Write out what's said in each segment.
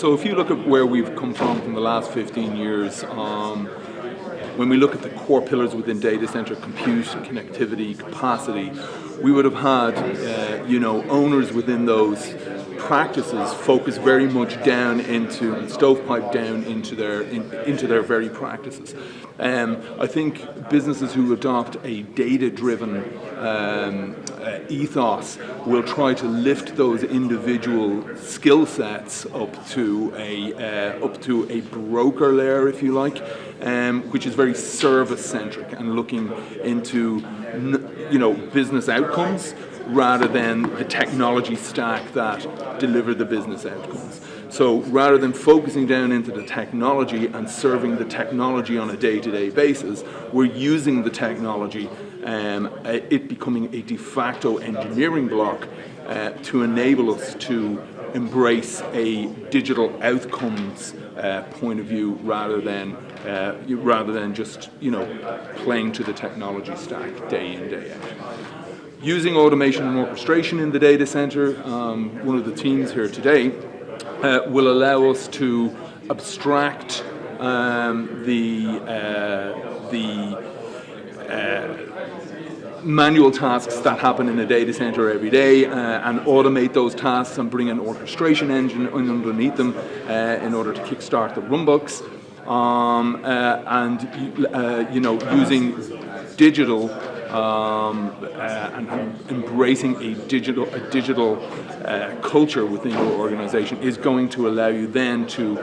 So if you look at where we've come from the last 15 years, when we look at the core pillars within data center, compute, connectivity, capacity, we would have had, owners within those practices focus very much down into and stovepipe down into their very practices. I think businesses who adopt a data-driven ethos will try to lift those individual skill sets up to a broker layer, if you like, which is very service-centric and looking into business outcomes rather than the technology stack that deliver the business outcomes. So rather than focusing down into the technology and serving the technology on a day-to-day basis, we're using the technology, it becoming a de facto engineering block to enable us to embrace a digital outcomes point of view rather than just playing to the technology stack day in, day out. Using automation and orchestration in the data center, one of the teams here today will allow us to abstract the manual tasks that happen in a data center every day and automate those tasks and bring an orchestration engine underneath them in order to kickstart the runbooks, using digital and embracing a digital culture within your organization is going to allow you then to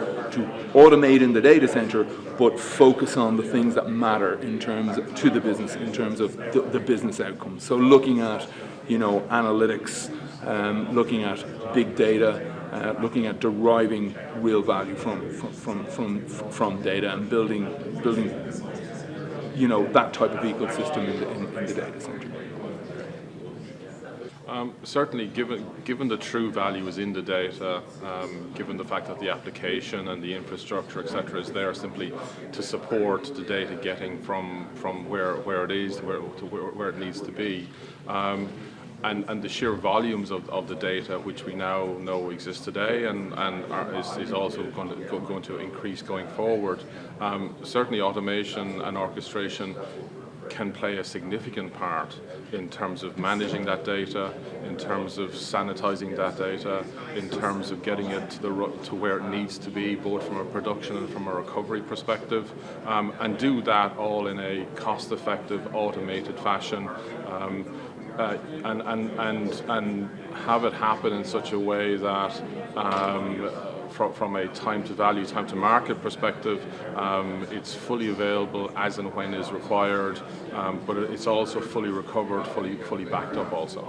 automate in the data center, but focus on the things that matter to the business in terms of the business outcomes. So looking at analytics, looking at big data, looking at deriving real value from data and building that type of ecosystem in the data center. Certainly, given the true value is in the data, given the fact that the application and the infrastructure, etc., is there simply to support the data getting from where it is to where it needs to be. And the sheer volumes of the data, which we now know exist today, and is also going to increase going forward. Certainly, automation and orchestration can play a significant part in terms of managing that data, in terms of sanitizing that data, in terms of getting it to where it needs to be, both from a production and from a recovery perspective, and do that all in a cost-effective, automated fashion. And have it happen in such a way that from a time to value, time to market perspective, it's fully available as and when is required, but it's also fully recovered, fully backed up also.